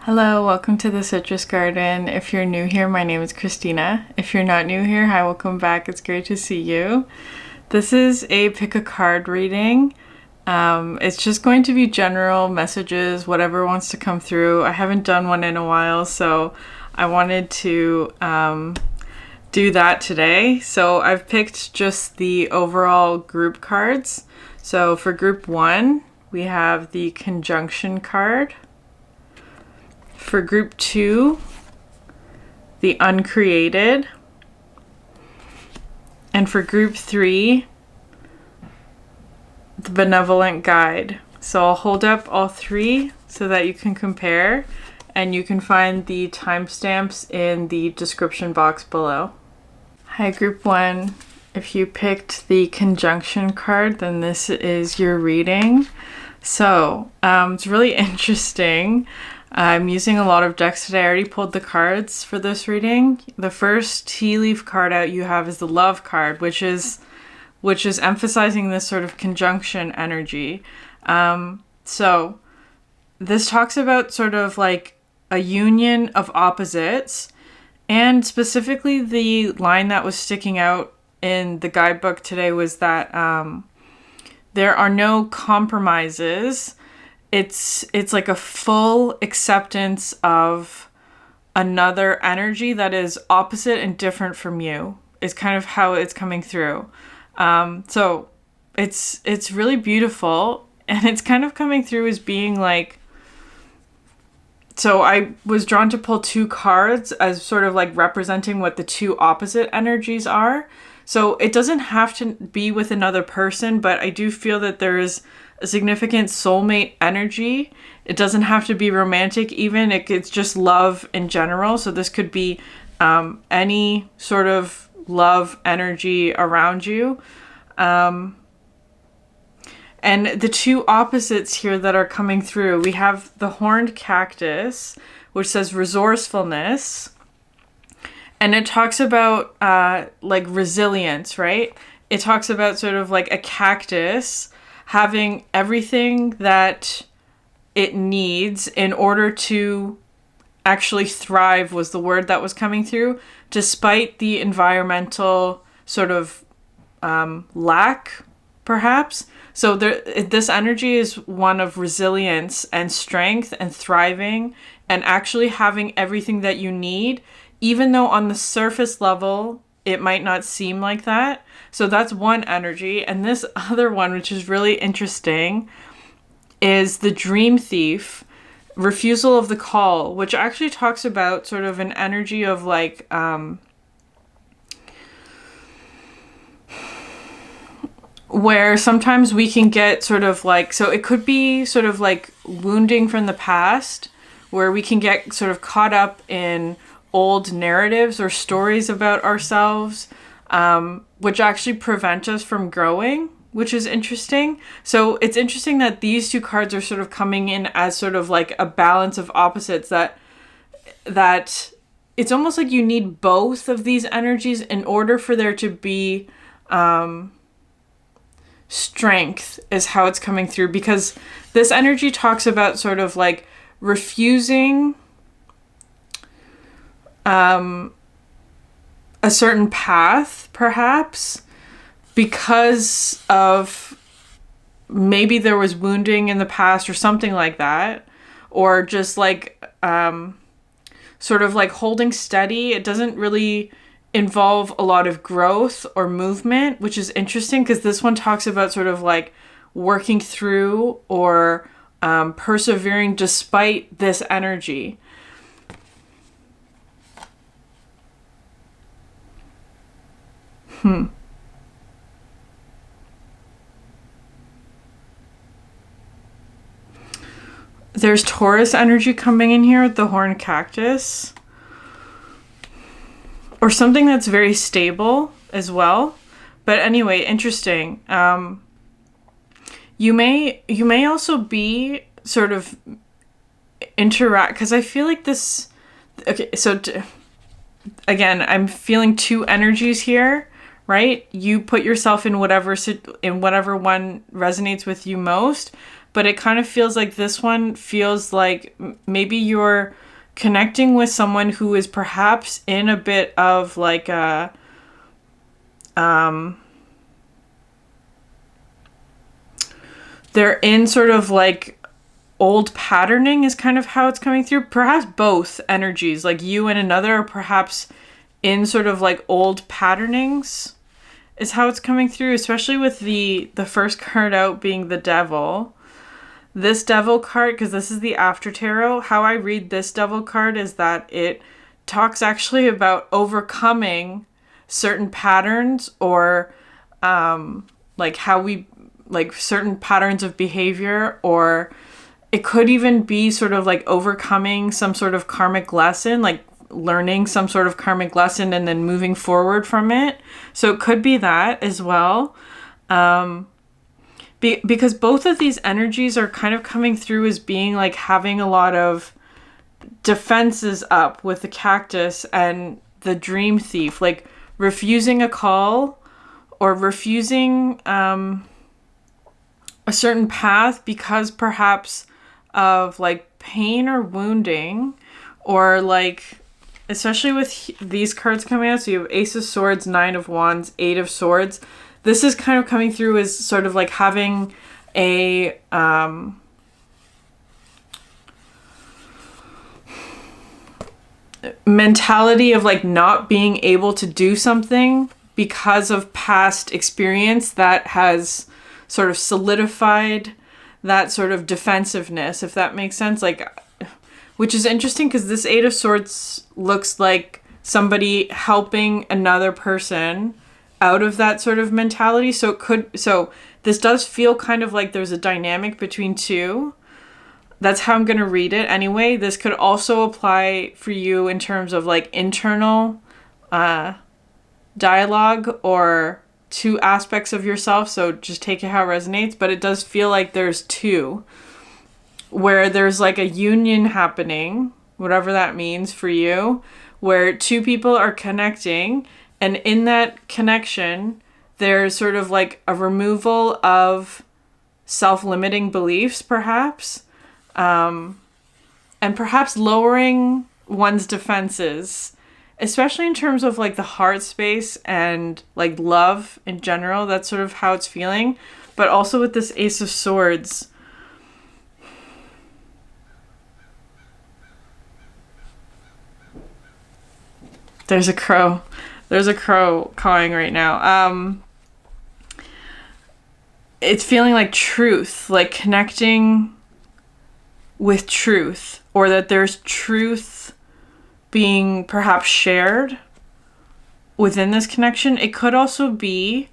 Hello, welcome to the Citrus Garden. If you're new here, my name is Christina. If you're not new here, hi, welcome back. It's great to see you. This is a pick a card reading. It's just going to be general messages, whatever wants to come through. I haven't done one in a while, so I wanted to do that today. So I've picked just the overall group cards. So for group 1, we have the conjunction card. For group 2, the uncreated. And for group 3, the benevolent guide. So I'll hold up all three so that you can compare, and you can find the timestamps in the description box below. Hi, group 1. If you picked the conjunction card, then this is your reading. So it's really interesting. I'm using a lot of decks today. I already pulled the cards for this reading. The first tea leaf card out you have is the love card, which is emphasizing this sort of conjunction energy. So this talks about sort of like a union of opposites, and specifically the line that was sticking out in the guidebook today was that there are no compromises. It's like a full acceptance of another energy that is opposite and different from you, is kind of how it's coming through. So it's really beautiful, and it's kind of coming through as being like, so I was drawn to pull two cards as sort of like representing what the two opposite energies are. So it doesn't have to be with another person, but I do feel that there is a significant soulmate energy. It doesn't have to be romantic even. It's just love in general. So this could be any sort of love energy around you. And the two opposites here that are coming through, we have the horned cactus, which says resourcefulness. And it talks about like resilience, right? It talks about sort of like a cactus having everything that it needs in order to actually thrive, was the word that was coming through, despite the environmental sort of lack, perhaps. So this energy is one of resilience and strength and thriving and actually having everything that you need, even though on the surface level it might not seem like that. So that's one energy. And this other one, which is really interesting, is the dream thief, refusal of the call, which actually talks about sort of an energy of like where sometimes we can get sort of like, so it could be sort of like wounding from the past, where we can get sort of caught up in old narratives or stories about ourselves, which actually prevent us from growing, which is interesting. So it's interesting that these two cards are sort of coming in as sort of like a balance of opposites, that it's almost like you need both of these energies in order for there to be strength, is how it's coming through, because this energy talks about sort of like refusing a certain path, perhaps, because of maybe there was wounding in the past or something like that, or just like sort of like holding steady. It doesn't really involve a lot of growth or movement, which is interesting because this one talks about sort of like working through or persevering despite this energy. There's Taurus energy coming in here with the horned cactus, or something that's very stable as well. But anyway, interesting. You may also be sort of interact, because I feel like this. Okay, so again, I'm feeling two energies here, right? You put yourself in whatever one resonates with you most. but it kind of feels like this one feels like maybe you're connecting with someone who is perhaps in a bit of like a they're in sort of like old patterning is kind of how it's coming through. Perhaps both energies, like you and another, or perhaps in sort of like old patternings is how it's coming through, especially with the first card out being the Devil. This Devil card, because this is the After Tarot, how I read this Devil card is that it talks actually about overcoming certain patterns or like how we, like certain patterns of behavior, or it could even be sort of like overcoming some sort of karmic lesson, like learning some sort of karmic lesson and then moving forward from it. So it could be that as well. Because both of these energies are kind of coming through as being like having a lot of defenses up with the Cactus and the Dream Thief, like refusing a call or refusing a certain path because perhaps of like pain or wounding, or like, especially with these cards coming out. So you have Ace of Swords, Nine of Wands, Eight of Swords. This is kind of coming through as sort of like having a mentality of like not being able to do something because of past experience that has sort of solidified that sort of defensiveness, if that makes sense. Like, which is interesting because this Eight of Swords looks like somebody helping another person out of that sort of mentality. So this does feel kind of like there's a dynamic between two. That's how I'm going to read it anyway. This could also apply for you in terms of like internal dialogue or two aspects of yourself. So just take it how it resonates. But it does feel like there's two, where there's like a union happening, whatever that means for you, where two people are connecting. And in that connection, there's sort of like a removal of self-limiting beliefs, perhaps. And perhaps lowering one's defenses, especially in terms of like the heart space and like love in general. That's sort of how it's feeling. But also with this Ace of Swords, there's a crow. There's a crow cawing right now. It's feeling like truth, like connecting with truth, or that there's truth being perhaps shared within this connection. It could also be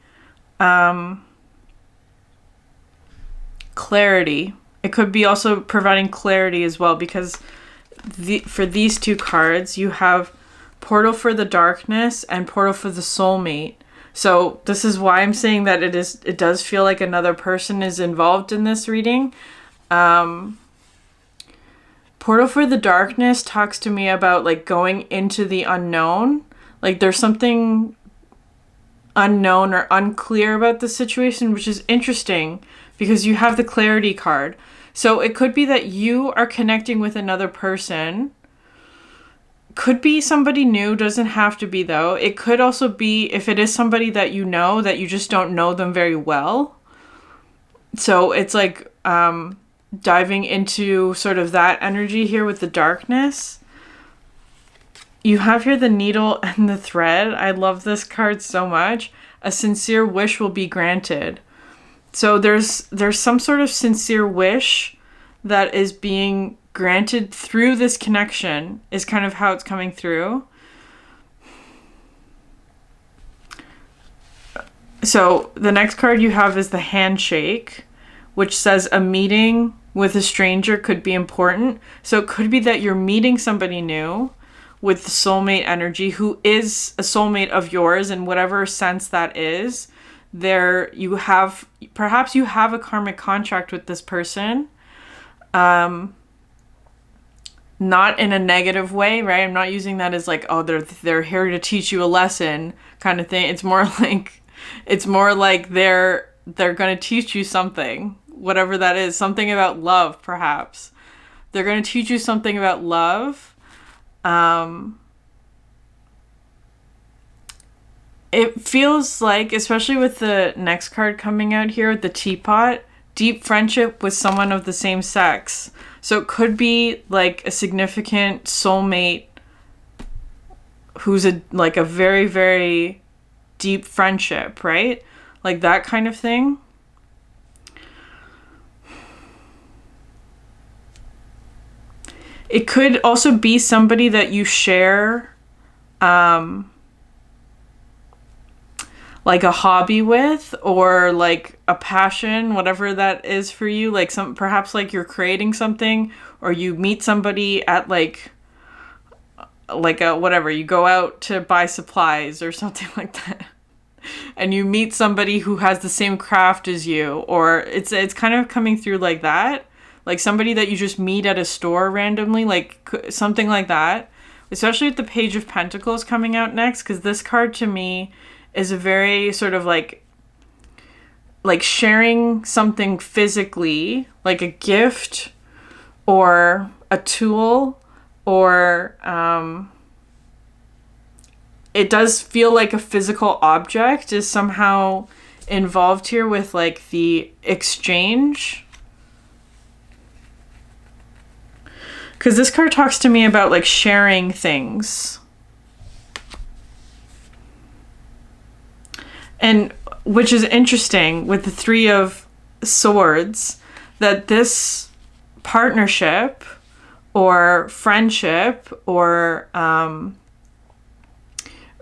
clarity. It could be also providing clarity as well, because for these two cards, you have Portal for the Darkness and Portal for the Soulmate. So this is why I'm saying that it does feel like another person is involved in this reading. Portal for the Darkness talks to me about like going into the unknown. Like there's something unknown or unclear about the situation, which is interesting because you have the Clarity card. So it could be that you are connecting with another person. Could be somebody new, doesn't have to be though. It could also be, if it is somebody that you know, that you just don't know them very well. So it's like diving into sort of that energy here with the Darkness. You have here the Needle and the Thread. I love this card so much. A sincere wish will be granted. So there's some sort of sincere wish that is being granted through this connection, is kind of how it's coming through. So the next card you have is the Handshake, which says a meeting with a stranger could be important. So it could be that you're meeting somebody new with the soulmate energy, who is a soulmate of yours in whatever sense that is. Perhaps you have a karmic contract with this person. Not in a negative way, right? I'm not using that as like, oh, they're here to teach you a lesson kind of thing. It's more like they're going to teach you something. whatever that is, something about love, perhaps. They're going to teach you something about love. It feels like, especially with the next card coming out here, the teapot, deep friendship with someone of the same sex. So it could be like a significant soulmate who's a very, very deep friendship, right? Like that kind of thing. It could also be somebody that you share like a hobby with, or like a passion, whatever that is for you. Like perhaps like you're creating something, or you meet somebody at like a whatever, you go out to buy supplies or something like that. And you meet somebody who has the same craft as you, or it's kind of coming through like that. Like somebody that you just meet at a store randomly, like something like that. Especially with the Page of Pentacles coming out next, because this card to me is a very sort of like sharing something physically, like a gift or a tool, or it does feel like a physical object is somehow involved here with like the exchange. Because this card talks to me about like sharing things. And which is interesting with the Three of Swords, that this partnership or friendship or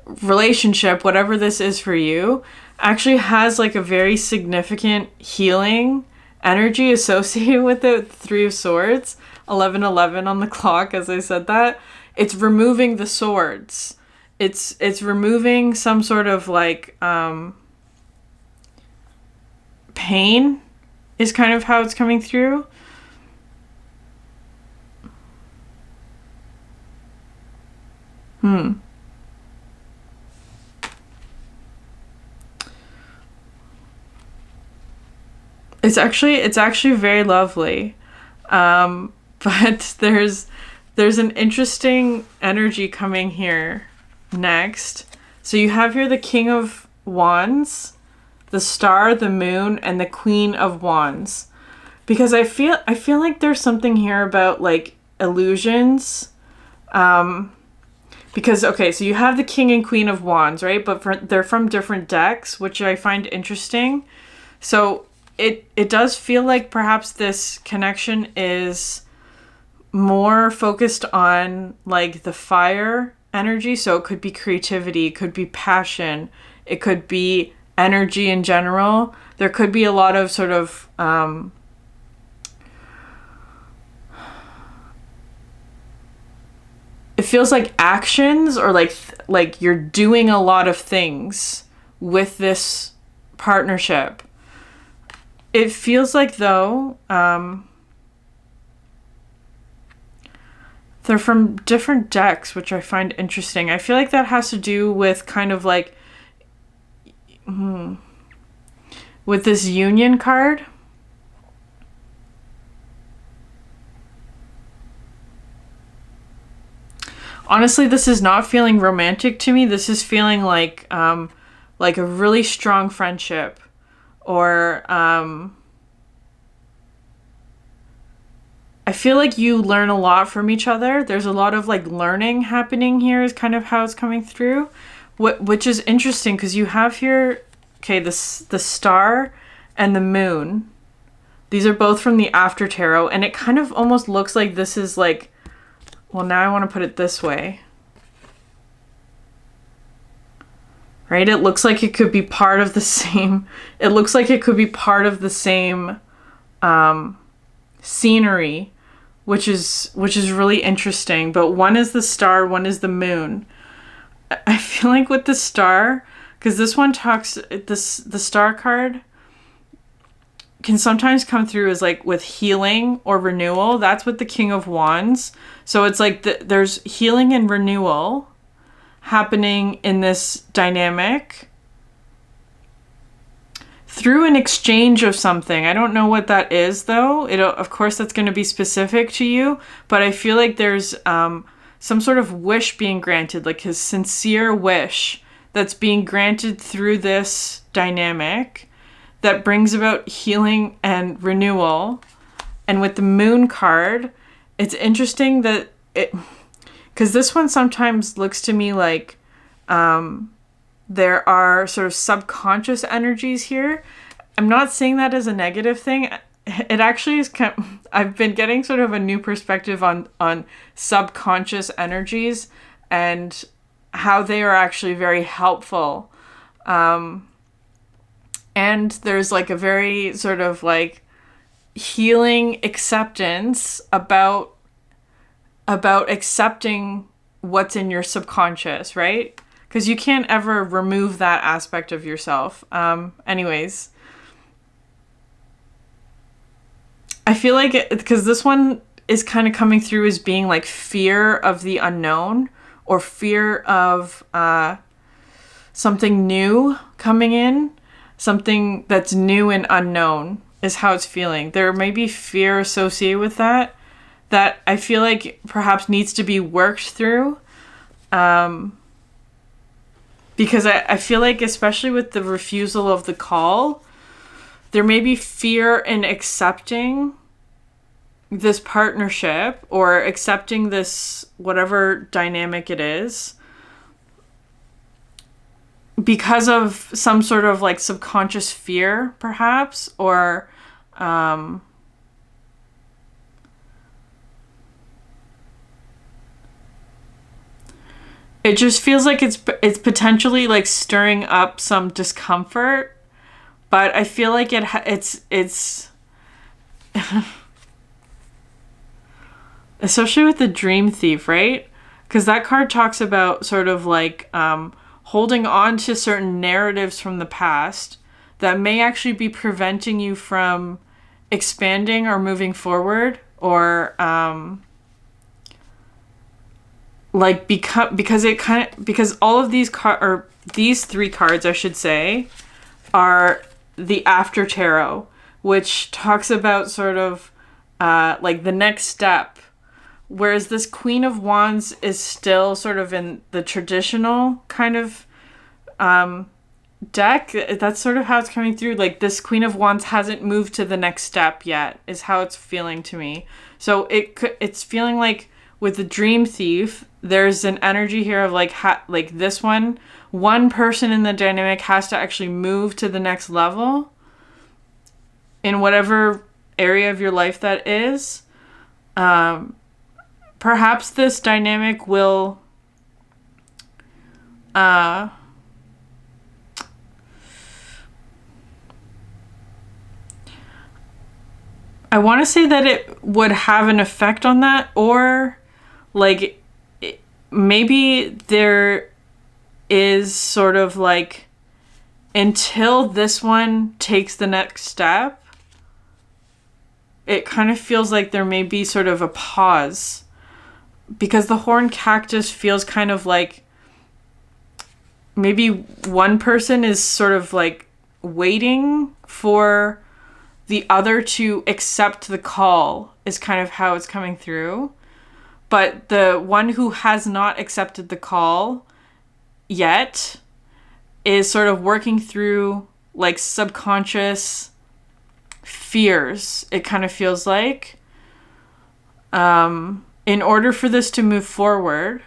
relationship, whatever this is for you, actually has like a very significant healing energy associated with it. The Three of Swords, 11:11 on the clock, as I said that. It's removing the swords. It's removing some sort of like pain is kind of how it's coming through. It's actually very lovely. But there's an interesting energy coming here next. So you have here the King of Wands, the Star, the Moon, and the Queen of Wands. Because I feel like there's something here about like illusions. Because, okay, so you have the King and Queen of Wands, right? But they're from different decks, which I find interesting. So it does feel like perhaps this connection is more focused on like the fire energy. So it could be creativity, it could be passion, it could be energy in general. There could be a lot of sort of it feels like actions, or like you're doing a lot of things with this partnership. It feels like, though, they're from different decks, which I find interesting. I feel like that has to do with kind of like with this Union card. Honestly, this is not feeling romantic to me. This is feeling like a really strong friendship, or I feel like you learn a lot from each other. There's a lot of like learning happening here is kind of how it's coming through, which is interesting because you have here, okay, the Star and the Moon. These are both from the After Tarot, and it kind of almost looks like this is like, well, now I want to put it this way. Right? It looks like it could be part of the same... It looks like it could be part of the same scenery, which is really interesting. But one is the Star, one is the Moon. I feel like with the Star, because this one talks... the Star card can sometimes come through as like with healing or renewal. That's with the King of Wands. So it's like there's healing and renewal happening in this dynamic through an exchange of something. I don't know what that is, though. Of course, that's going to be specific to you, but I feel like there's some sort of wish being granted, like his sincere wish that's being granted through this dynamic that brings about healing and renewal. And with the moon card, it's interesting that because this one sometimes looks to me like there are sort of subconscious energies here. I'm not saying that as a negative thing. It actually is I've been getting sort of a new perspective on subconscious energies and how they are actually very helpful. And there's like a very sort of like healing acceptance about accepting what's in your subconscious, right? Because you can't ever remove that aspect of yourself. Anyways, I feel like because this one is kind of coming through as being like fear of the unknown or fear of something new coming in, something that's new and unknown is how it's feeling. There may be fear associated with that I feel like perhaps needs to be worked through. Because I feel like, especially with the refusal of the call, there may be fear in accepting this partnership or accepting this whatever dynamic it is because of some sort of like subconscious fear, perhaps, or it just feels like it's potentially like stirring up some discomfort, but I feel like it's especially with the Dream Thief, right? Because that card talks about sort of like holding on to certain narratives from the past that may actually be preventing you from expanding or moving forward, or like because all of these these three cards, I should say, are the After Tarot, which talks about sort of like the next step, whereas this Queen of Wands is still sort of in the traditional kind of deck. That's sort of how it's coming through. Like this Queen of Wands hasn't moved to the next step yet, is how it's feeling to me. So it's feeling like with the Dream Thief, there's an energy here of like this one person in the dynamic has to actually move to the next level in whatever area of your life that is. Perhaps this dynamic will I want to say that it would have an effect on that, or like maybe there is sort of like, until this one takes the next step, it kind of feels like there may be sort of a pause, because the horned cactus feels kind of like maybe one person is sort of like waiting for the other to accept the call, is kind of how it's coming through. But the one who has not accepted the call yet is sort of working through like subconscious fears, it kind of feels like, in order for this to move forward.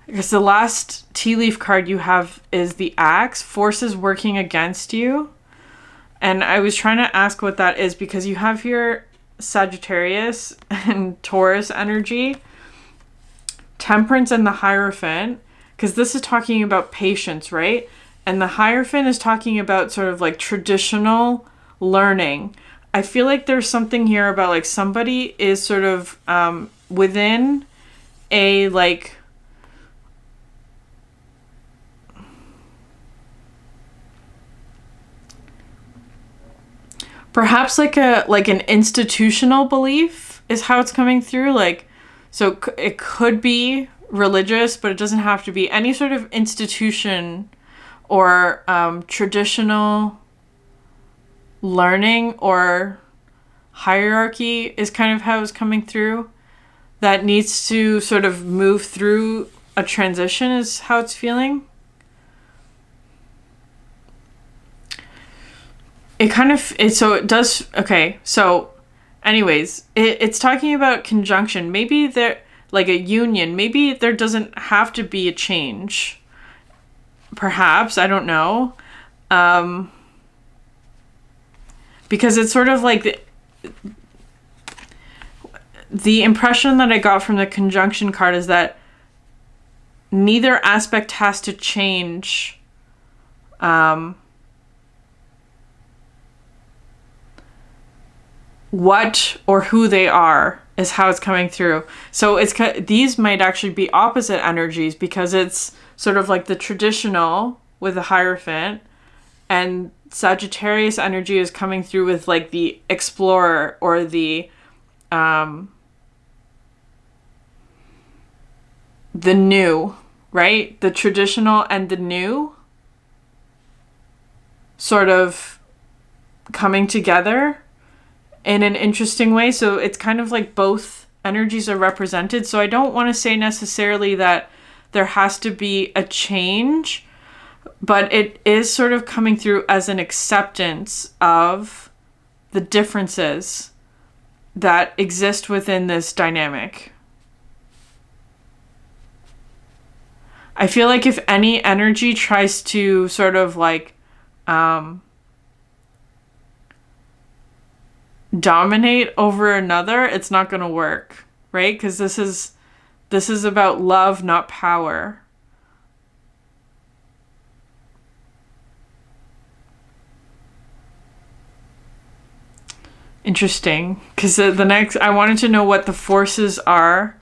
Because the last tea leaf card you have is the Axe, forces working against you. And I was trying to ask what that is, because you have here Sagittarius and Taurus energy, Temperance, and the Hierophant, because this is talking about patience, right? And the Hierophant is talking about sort of like traditional learning. I feel like there's something here about like somebody is sort of within a like perhaps like an institutional belief is how it's coming through. Like, so it could be religious, but it doesn't have to be. Any sort of institution or traditional learning or hierarchy is kind of how it's coming through. That needs to sort of move through a transition is how it's feeling. So anyways, it's talking about conjunction. Maybe there, like a union, maybe there doesn't have to be a change. Perhaps, I don't know. Because it's sort of like the impression that I got from the conjunction card is that neither aspect has to change. What or who they are is how it's coming through. So these might actually be opposite energies, because it's sort of like the traditional with the Hierophant, and Sagittarius energy is coming through with like the explorer or the new, right? The traditional and the new sort of coming together in an interesting way. So it's kind of like both energies are represented. So I don't want to say necessarily that there has to be a change, but it is sort of coming through as an acceptance of the differences that exist within this dynamic. I feel like if any energy tries to sort of like dominate over another, it's not going to work, right? Because this is about love, not power. Interesting, because I wanted to know what the forces are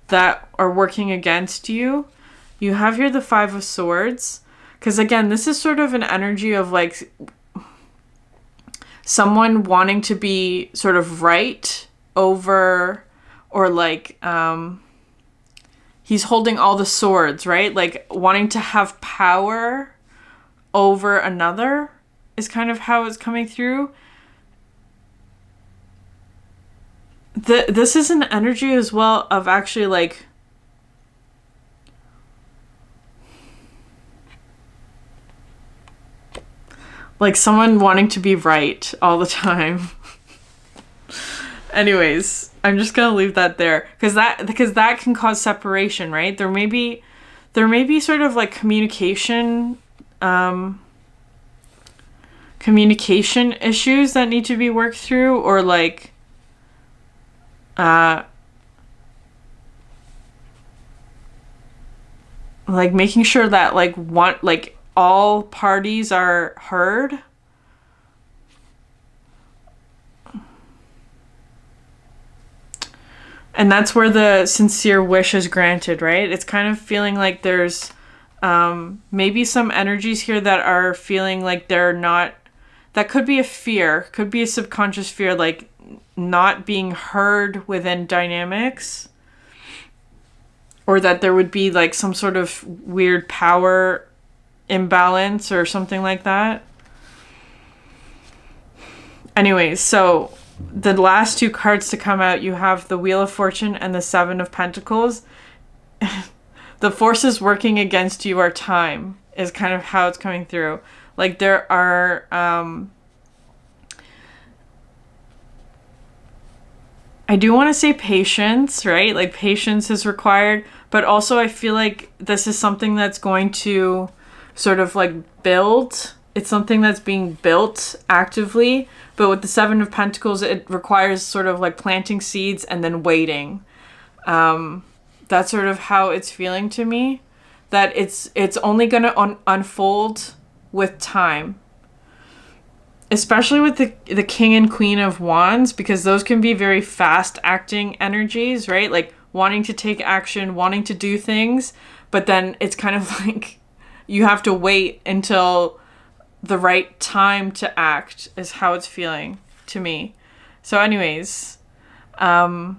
that are working against you. You have here the Five of Swords, because again, this is sort of an energy of like someone wanting to be sort of right over, or like he's holding all the swords, right? Like wanting to have power over another is kind of how it's coming through. This is an energy as well of actually like someone wanting to be right all the time. Anyways, I'm just gonna leave that there because that can cause separation, right? There may be sort of like communication issues that need to be worked through, or like making sure that like all parties are heard. And that's where the sincere wish is granted, right? It's kind of feeling like there's maybe some energies here that are feeling like they're not, that could be a fear, could be a subconscious fear, like not being heard within dynamics, or that there would be like some sort of weird power imbalance or something like that. Anyways, so the last two cards to come out, you have the Wheel of Fortune and the Seven of Pentacles. The forces working against you are time, is kind of how it's coming through. Like there are I do want to say patience, right? Like patience is required, but also I feel like this is something that's going to sort of like build. It's something that's being built actively, but with the Seven of Pentacles, it requires sort of like planting seeds and then waiting. That's sort of how it's feeling to me, that it's only going to unfold with time. Especially with the King and Queen of Wands, because those can be very fast acting energies, right? Like wanting to take action, wanting to do things, but then it's kind of like you have to wait until the right time to act, is how it's feeling to me. So anyways, but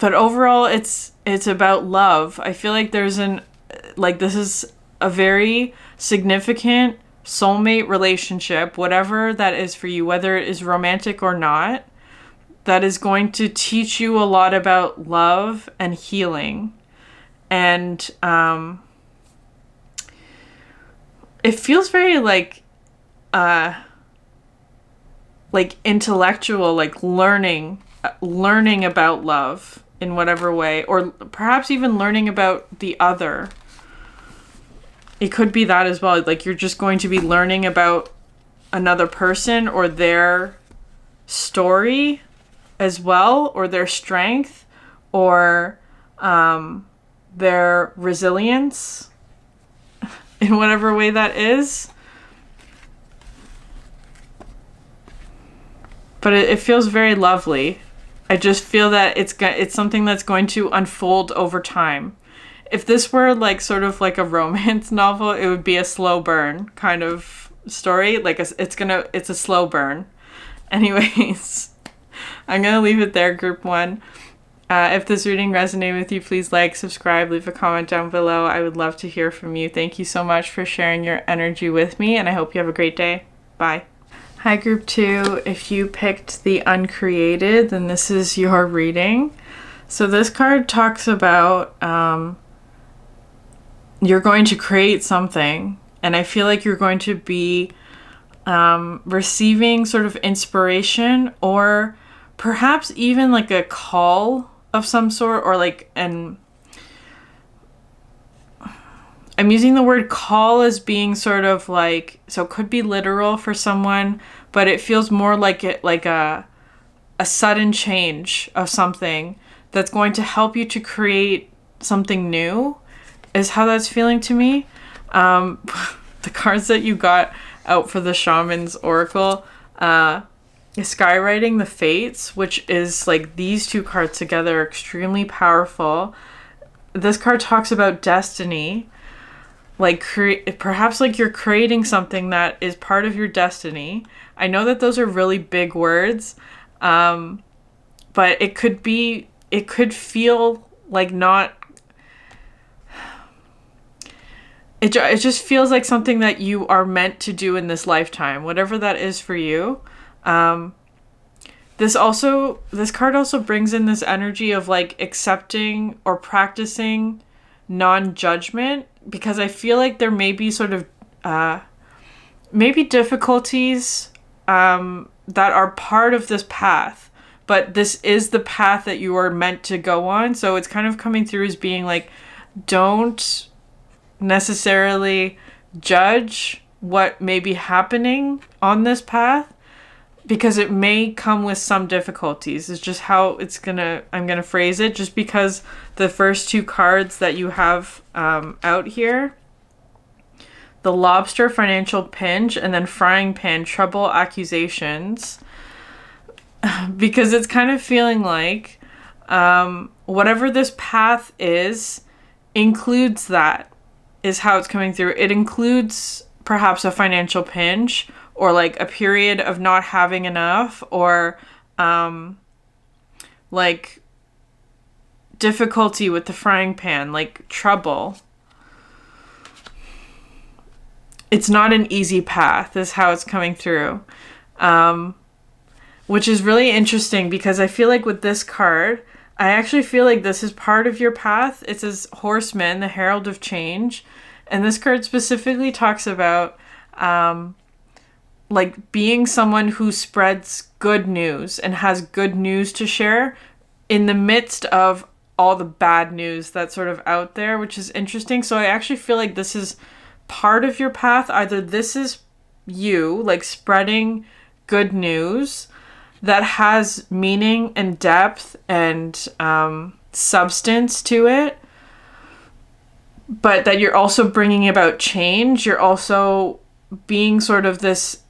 overall it's about love. I feel like this is a very significant soulmate relationship, whatever that is for you, whether it is romantic or not, that is going to teach you a lot about love and healing. And it feels very like intellectual, like learning about love in whatever way, or perhaps even learning about the other. It could be that as well. Like you're just going to be learning about another person or their story as well, or their strength, or their resilience in whatever way that is. But it feels very lovely. I just feel that it's something that's going to unfold over time. If this were like sort of like a romance novel, it would be a slow burn kind of story. Like it's a slow burn. Anyways, I'm gonna leave it there, group 1. If this reading resonated with you, please like, subscribe, leave a comment down below. I would love to hear from you. Thank you so much for sharing your energy with me, and I hope you have a great day. Bye. Hi, group 2. If you picked the uncreated, then this is your reading. So this card talks about you're going to create something, and I feel like you're going to be receiving sort of inspiration, or perhaps even like a call of some sort, or like I'm using the word call as being sort of like, so it could be literal for someone, but it feels more like a sudden change of something that's going to help you to create something new, is how that's feeling to me. The cards that you got out for the Shaman's Oracle, Skywriting the Fates, which is like these two cards together are extremely powerful. This card talks about destiny, like perhaps like you're creating something that is part of your destiny. I know that those are really big words, but it could feel like not. It just feels like something that you are meant to do in this lifetime, whatever that is for you. This card also brings in this energy of like accepting or practicing non-judgment, because I feel like there may be sort of maybe difficulties that are part of this path, but this is the path that you are meant to go on. So it's kind of coming through as being like, don't necessarily judge what may be happening on this path, because it may come with some difficulties. It's just how I'm gonna phrase it, just because the first two cards that you have out here, the Lobster, Financial Pinch, and then Frying Pan, Trouble, Accusations, because it's kind of feeling like whatever this path is includes that, is how it's coming through. It includes perhaps a financial pinch, or like a period of not having enough, or like difficulty with the frying pan, like trouble. It's not an easy path, is how it's coming through. Which is really interesting, because I feel like with this card, I actually feel like this is part of your path. It says Horseman, the Herald of Change. And this card specifically talks about like being someone who spreads good news and has good news to share in the midst of all the bad news that's sort of out there, which is interesting. So I actually feel like this is part of your path. Either this is you, like spreading good news that has meaning and depth and substance to it, but that you're also bringing about change. You're also being sort of this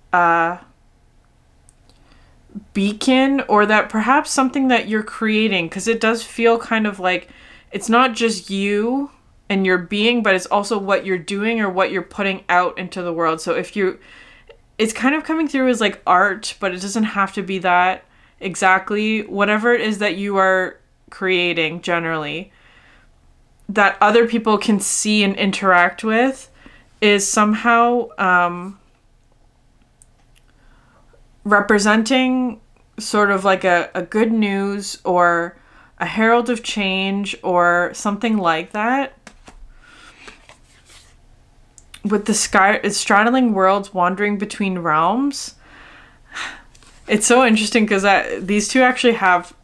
beacon, or that perhaps something that you're creating, because it does feel kind of like it's not just you and your being, but it's also what you're doing or what you're putting out into the world. So it's kind of coming through as like art, but it doesn't have to be that exactly. Whatever it is that you are creating generally, that other people can see and interact with, is somehow representing sort of like a good news or a herald of change or something like that. With the sky, it's straddling worlds, wandering between realms. It's so interesting because these two actually have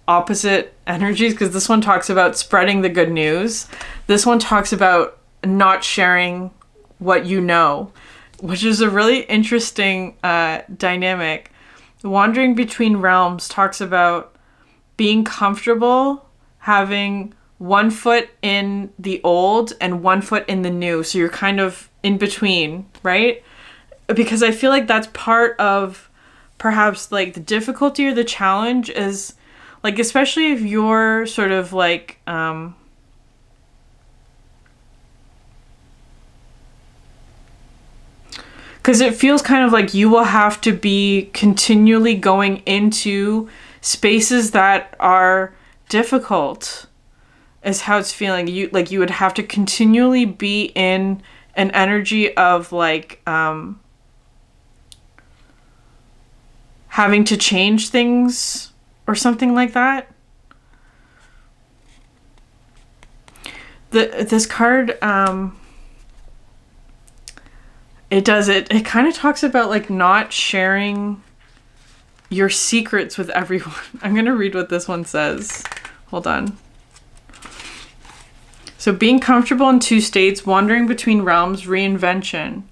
opposite energies, because this one talks about spreading the good news. This one talks about not sharing what you know, which is a really interesting dynamic. Wandering between realms talks about being comfortable, having one foot in the old and one foot in the new. So you're kind of in between, right? Because I feel like that's part of perhaps like the difficulty or the challenge is like, especially if you're sort of like, because it feels kind of like you will have to be continually going into spaces that are difficult, is how it's feeling. You would have to continually be in an energy of like having to change things or something like that. This card it kind of talks about like not sharing your secrets with everyone. I'm going to read what this one says. Hold on. So being comfortable in two states, wandering between realms, reinvention.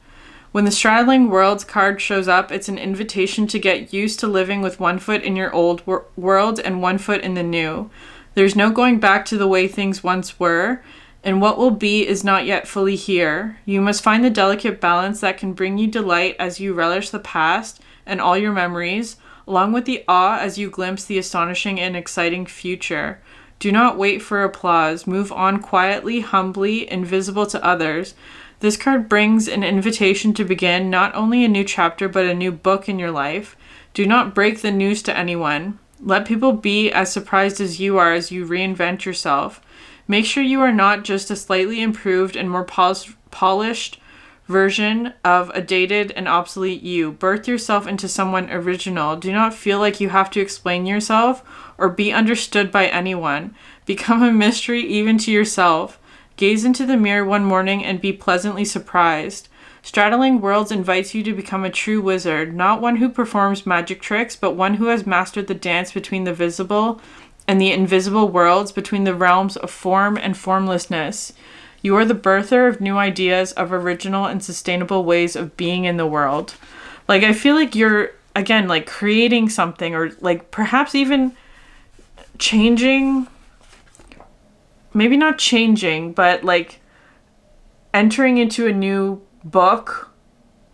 When the straddling worlds card shows up, it's an invitation to get used to living with one foot in your old world and one foot in the new. There's no going back to the way things once were, and what will be is not yet fully here. You must find the delicate balance that can bring you delight as you relish the past and all your memories, along with the awe as you glimpse the astonishing and exciting future. Do not wait for applause. Move on quietly, humbly, invisible to others. This card brings an invitation to begin not only a new chapter, but a new book in your life. Do not break the news to anyone. Let people be as surprised as you are as you reinvent yourself. Make sure you are not just a slightly improved and more polished version of a dated and obsolete you. Birth yourself into someone original. Do not feel like you have to explain yourself or be understood by anyone. Become a mystery even to yourself. Gaze into the mirror one morning and be pleasantly surprised. Straddling Worlds invites you to become a true wizard, not one who performs magic tricks, but one who has mastered the dance between the visible and the invisible worlds, between the realms of form and formlessness. You are the birther of new ideas, of original and sustainable ways of being in the world. Like, I feel like you're, again, like creating something, or like perhaps even changing, maybe not changing, but like entering into a new book,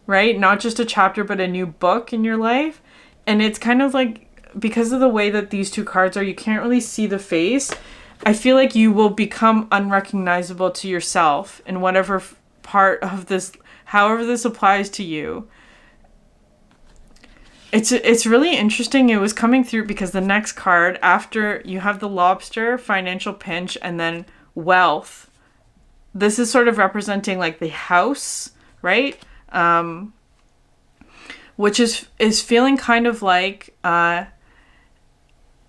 right? Not just a chapter, but a new book in your life. And it's kind of like, because of the way that these two cards are, you can't really see the face. I feel like you will become unrecognizable to yourself in whatever part of this, however this applies to you. It's really interesting. It was coming through because the next card, after you have the lobster, financial pinch, and then wealth. This is sort of representing like the house, right? Which is feeling kind of like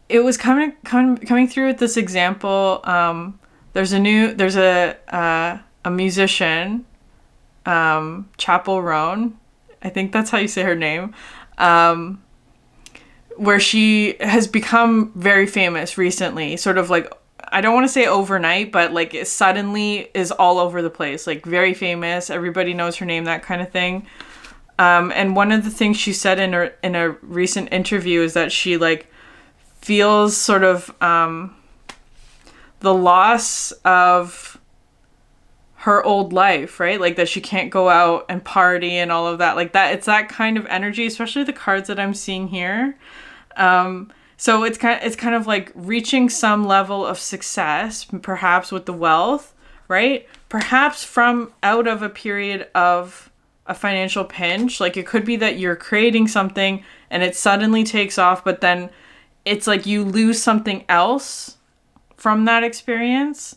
it was coming through with this example. There's a musician, Chapel Roan. I think that's how you say her name. Where she has become very famous recently, sort of like, I don't want to say overnight, but like it suddenly is all over the place, like very famous. Everybody knows her name, that kind of thing. And one of the things she said in a recent interview is that she like feels sort of the loss of her old life, right? Like that she can't go out and party and all of that. Like that, it's that kind of energy, especially the cards that I'm seeing here. So it's kind of like reaching some level of success, perhaps with the wealth, right? Perhaps from out of a period of a financial pinch. Like it could be that you're creating something and it suddenly takes off, but then it's like you lose something else from that experience.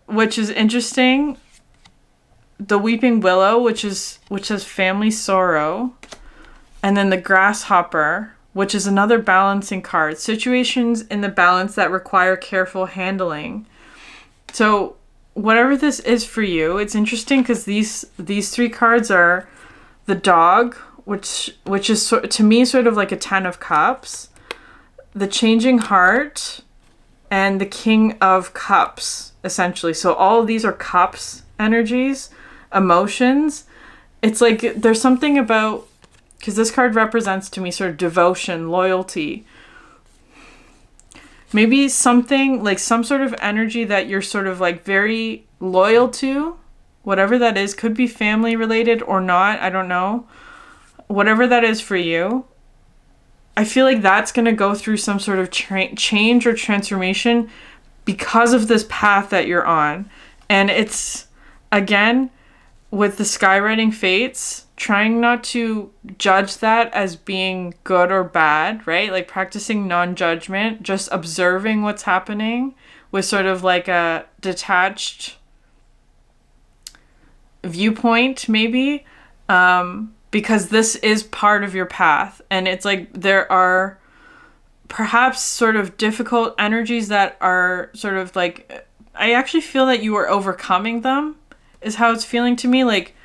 which is interesting, the Weeping Willow, which has family sorrow, and then the Grasshopper, which is another balancing card. Situations in the balance that require careful handling. So whatever this is for you, it's interesting because these three cards are the Dog, which is to me sort of like a 10 of Cups, the Changing Heart, and the King of Cups, essentially. So all of these are cups energies, emotions. It's like there's something about, because this card represents to me sort of devotion, loyalty. Maybe something like some sort of energy that you're sort of like very loyal to, whatever that is, could be family related or not, I don't know. Whatever that is for you, I feel like that's going to go through some sort of change or transformation because of this path that you're on. And it's, again, with the skywriting fates, trying not to judge that as being good or bad, right? Like practicing non-judgment, just observing what's happening with sort of like a detached viewpoint, maybe. Because this is part of your path. And it's like there are perhaps sort of difficult energies that are sort of like, I actually feel that you are overcoming them, is how it's feeling to me. Like,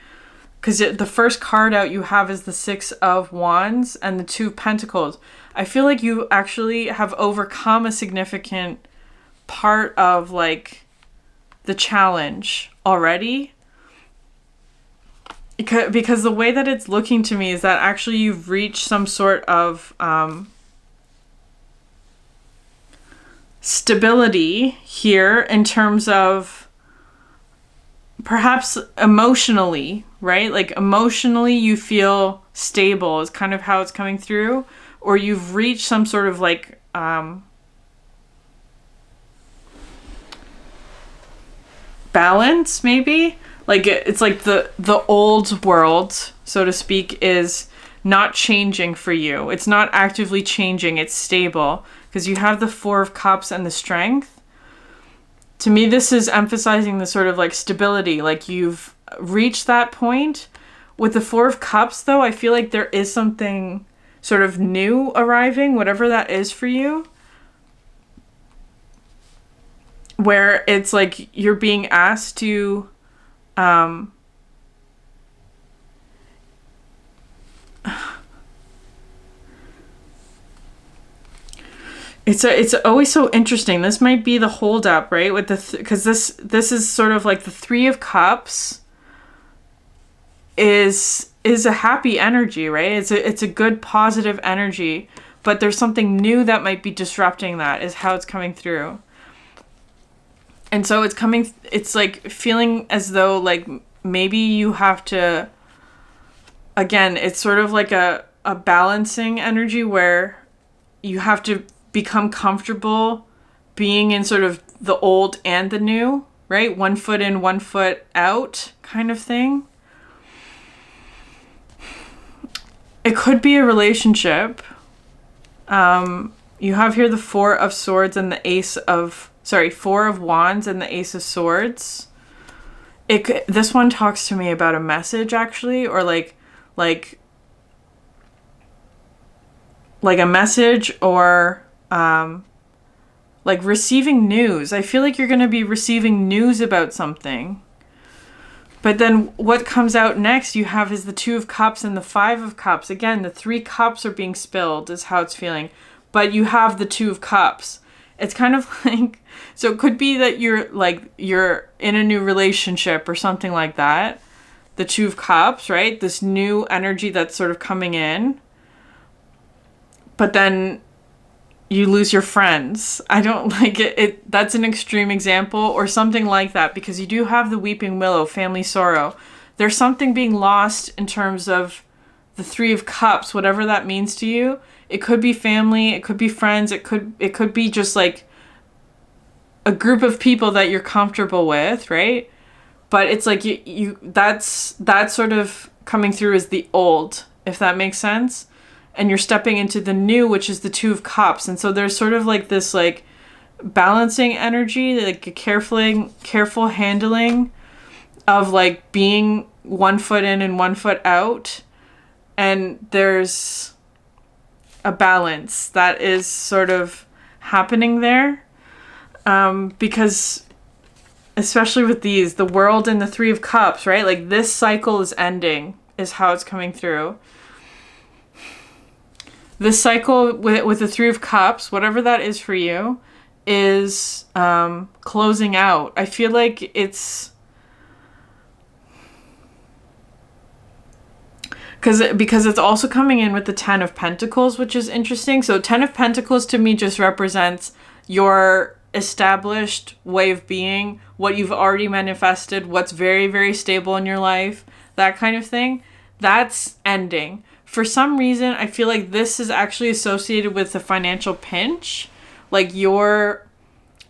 because the first card out you have is the Six of Wands and the Two of Pentacles. I feel like you actually have overcome a significant part of like the challenge already. Because the way that it's looking to me is that actually you've reached some sort of stability here in terms of perhaps emotionally, right? Like emotionally you feel stable is kind of how it's coming through. Or you've reached some sort of like balance, maybe. Like it's like the old world, so to speak, is not changing for you. It's not actively changing. It's stable because you have the Four of Cups and the Strength. To me, this is emphasizing the sort of like stability. Like you've reached that point. With the Four of Cups, though, I feel like there is something sort of new arriving, whatever that is for you. Where it's like you're being asked to it's always so interesting. This might be the hold up, right? With the because this is sort of like the Three of Cups is a happy energy, right? It's a good positive energy, but there's something new that might be disrupting that, is how it's coming through. And so it's like feeling as though like maybe you have to, again, it's sort of like a balancing energy where you have to become comfortable being in sort of the old and the new, right? 1 foot in, 1 foot out kind of thing. It could be a relationship. You have here the Four of Swords and the Four of Wands and the Ace of Swords. This one talks to me about a message, actually, or like a message, or like receiving news. I feel like you're going to be receiving news about something. But then what comes out next you have is the Two of Cups and the Five of Cups. Again, the 3 cups are being spilled is how it's feeling. But you have the Two of Cups. It's kind of like, so it could be that you're in a new relationship or something like that. The Two of Cups, right? This new energy that's sort of coming in. But then you lose your friends. I don't like it. That's an extreme example or something like that, because you do have the Weeping Willow, family sorrow. There's something being lost in terms of the Three of Cups, whatever that means to you. It could be family, it could be friends, it could be just like a group of people that you're comfortable with, right? But it's like you that's sort of coming through as the old, if that makes sense. And you're stepping into the new, which is the Two of Cups. And so there's sort of like this like balancing energy, like a careful handling of like being 1 foot in and 1 foot out. And there's a balance that is sort of happening there. Because especially with these, the World and the Three of Cups, right? Like this cycle is ending, is how it's coming through. This cycle with the Three of Cups, whatever that is for you, is closing out. I feel like it's because it's also coming in with the Ten of Pentacles, which is interesting. So Ten of Pentacles to me just represents your established way of being, what you've already manifested, what's very, very stable in your life, that kind of thing. That's ending. For some reason, I feel like this is actually associated with the financial pinch. Like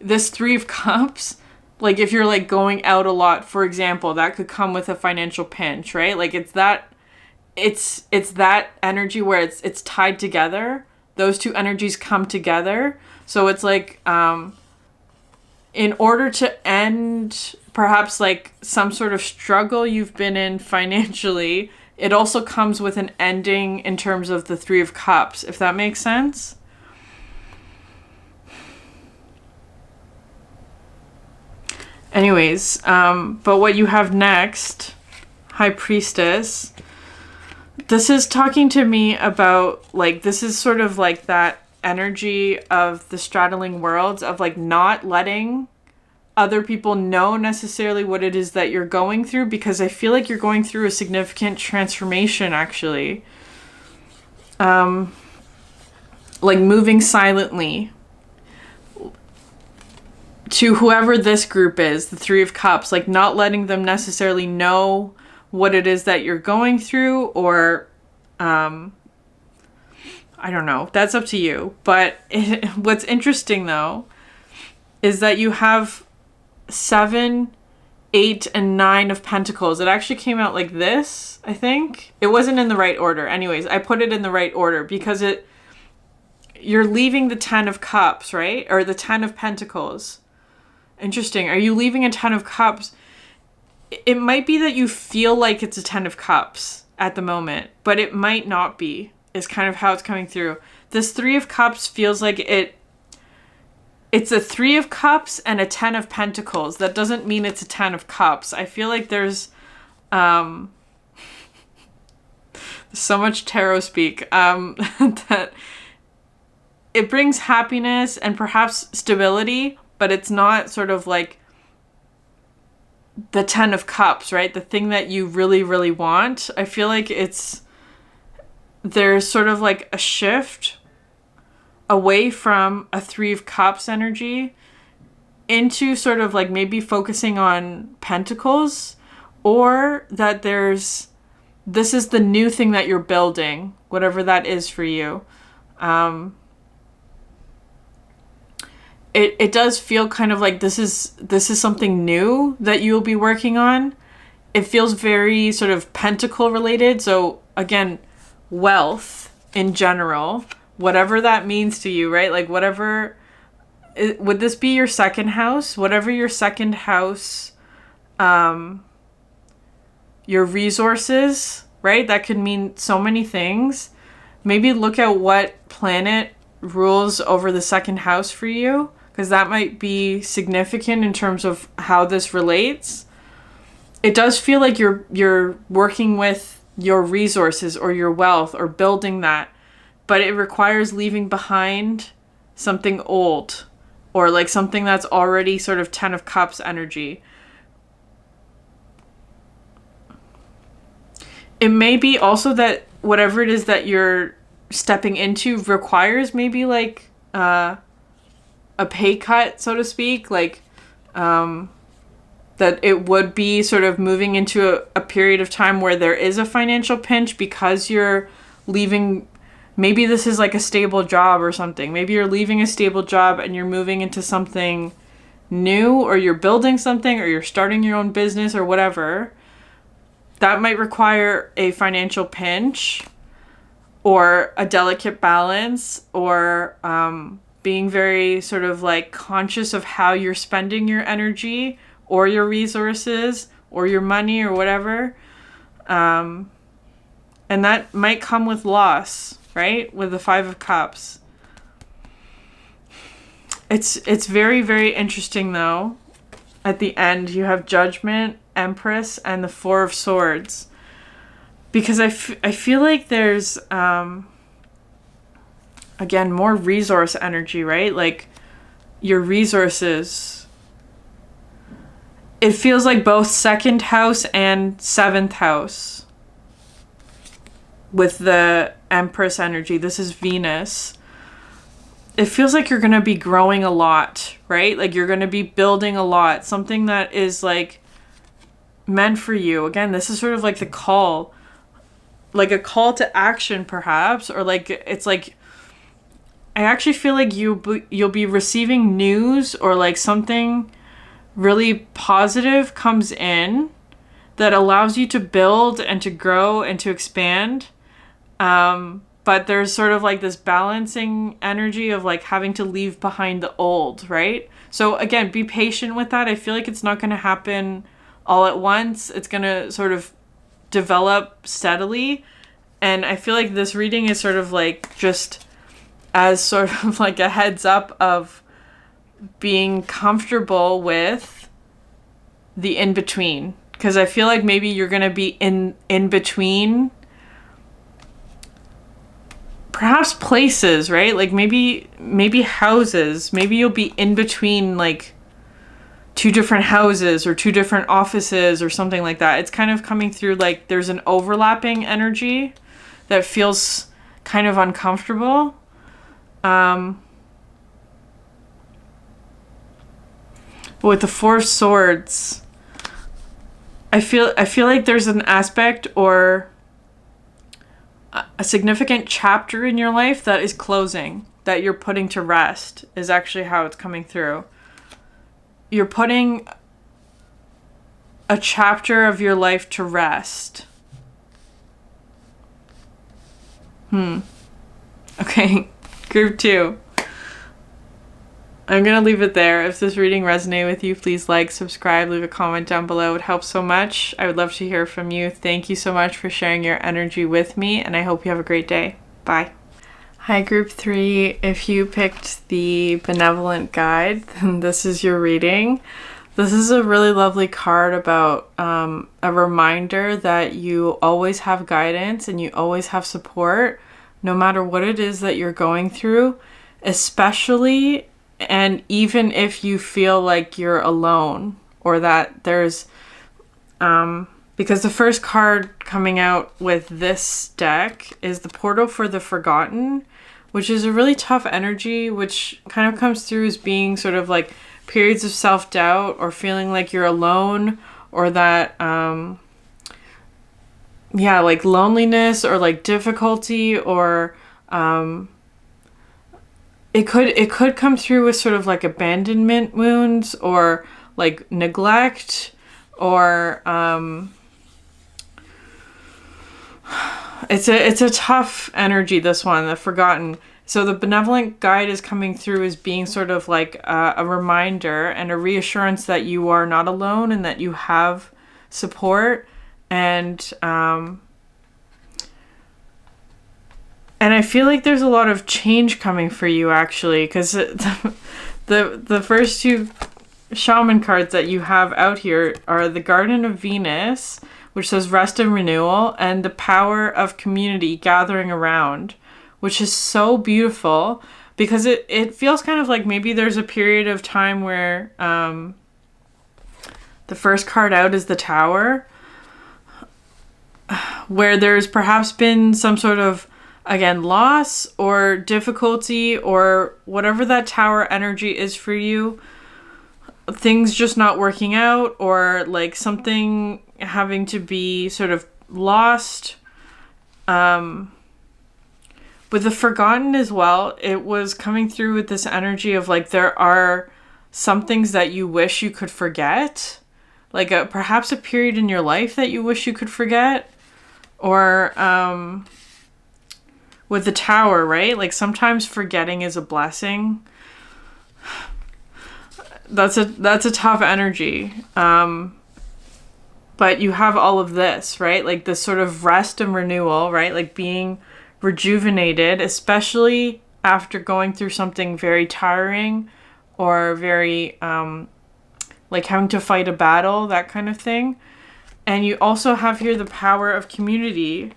this Three of Cups, like if you're like going out a lot, for example, that could come with a financial pinch, right? Like it's that energy where it's tied together. Those two energies come together. So it's like, in order to end perhaps like some sort of struggle you've been in financially, it also comes with an ending in terms of the Three of Cups, if that makes sense. Anyways, but what you have next, High Priestess, this is talking to me about, like, this is sort of like that energy of the straddling worlds of like not letting other people know necessarily what it is that you're going through, because I feel like you're going through a significant transformation actually. Like moving silently to whoever this group is, the Three of Cups, like not letting them necessarily know what it is that you're going through, or I don't know. That's up to you. But what's interesting, though, is that you have 7, 8, and 9 of Pentacles. It actually came out like this, I think. It wasn't in the right order. Anyways, I put it in the right order because you're leaving the 10 of Cups, right? Or the 10 of Pentacles. Interesting. Are you leaving a 10 of Cups? It might be that you feel like it's a 10 of Cups at the moment, but it might not be, is kind of how it's coming through. This 3 of Cups feels like it's a 3 of Cups and a 10 of Pentacles. That doesn't mean it's a 10 of Cups. I feel like there's so much tarot speak that it brings happiness and perhaps stability, but it's not sort of like the 10 of Cups, right? The thing that you really, really want. I feel like there's sort of like a shift away from a 3 of Cups energy into sort of like maybe focusing on Pentacles, or that this is the new thing that you're building, whatever that is for you. It does feel kind of like this is something new that you'll be working on. It feels very sort of pentacle related. So again, wealth in general, whatever that means to you, right? Like whatever, would this be your second house? Whatever your second house, your resources, right? That could mean so many things. Maybe look at what planet rules over the second house for you, because that might be significant in terms of how this relates. It does feel like you're working with your resources or your wealth or building that, but it requires leaving behind something old or like something that's already sort of 10 of Cups energy. It may be also that whatever it is that you're stepping into requires maybe like a pay cut, so to speak, like that it would be sort of moving into a period of time where there is a financial pinch because you're leaving. Maybe this is like a stable job or something. Maybe you're leaving a stable job and you're moving into something new, or you're building something, or you're starting your own business or whatever. That might require a financial pinch or a delicate balance, or being very sort of like conscious of how you're spending your energy or your resources or your money or whatever. And that might come with loss, right? With the Five of Cups. It's very, very interesting though. At the end, you have Judgment, Empress, and the Four of Swords. Because I feel like there's, again, more resource energy, right? Like, your resources. It feels like both 2nd house and 7th house. With the Empress energy. This is Venus. It feels like you're going to be growing a lot, right? Like, you're going to be building a lot. Something that is, like, meant for you. Again, this is sort of like the call. Like a call to action, perhaps. Or, like, it's like... I actually feel like you'll be receiving news or, like, something really positive comes in that allows you to build and to grow and to expand. But there's sort of like this balancing energy of like having to leave behind the old, right? So again, be patient with that. I feel like it's not going to happen all at once. It's going to sort of develop steadily. And I feel like this reading is sort of like just as sort of like a heads up of being comfortable with the in-between. Because I feel like maybe you're going to be in between perhaps places, right? Like maybe houses. Maybe you'll be in between like 2 different houses or 2 different offices or something like that. It's kind of coming through like there's an overlapping energy that feels kind of uncomfortable. But with the Four of Swords, I feel like there's an aspect or a significant chapter in your life that is closing, that you're putting to rest, is actually how it's coming through. You're putting a chapter of your life to rest. Okay, group 2. I'm going to leave it there. If this reading resonated with you, please like, subscribe, leave a comment down below. It helps so much. I would love to hear from you. Thank you so much for sharing your energy with me, and I hope you have a great day. Bye. Hi, group 3. If you picked the Benevolent Guide, then this is your reading. This is a really lovely card about a reminder that you always have guidance and you always have support, no matter what it is that you're going through, especially and even if you feel like you're alone, or that there's, because the first card coming out with this deck is the Portal for the Forgotten, which is a really tough energy, which kind of comes through as being sort of like periods of self-doubt or feeling like you're alone, or that, like loneliness or like difficulty, or, It could come through with sort of like abandonment wounds or like neglect, or it's a tough energy, this one, the Forgotten. So the Benevolent Guide is coming through as being sort of like a reminder and a reassurance that you are not alone and that you have support, and I feel like there's a lot of change coming for you, actually, because the first 2 shaman cards that you have out here are the Garden of Venus, which says rest and renewal, and the Power of Community gathering around, which is so beautiful, because it feels kind of like maybe there's a period of time where the first card out is the Tower, where there's perhaps been some sort of, again, loss or difficulty or whatever that Tower energy is for you, things just not working out, or like something having to be sort of lost. With the Forgotten as well, it was coming through with this energy of like there are some things that you wish you could forget, like perhaps a period in your life that you wish you could forget, or with the Tower, right? Like sometimes forgetting is a blessing. That's a tough energy. But you have all of this, right? Like this sort of rest and renewal, right? Like being rejuvenated, especially after going through something very tiring or very like having to fight a battle, that kind of thing. And you also have here the power of community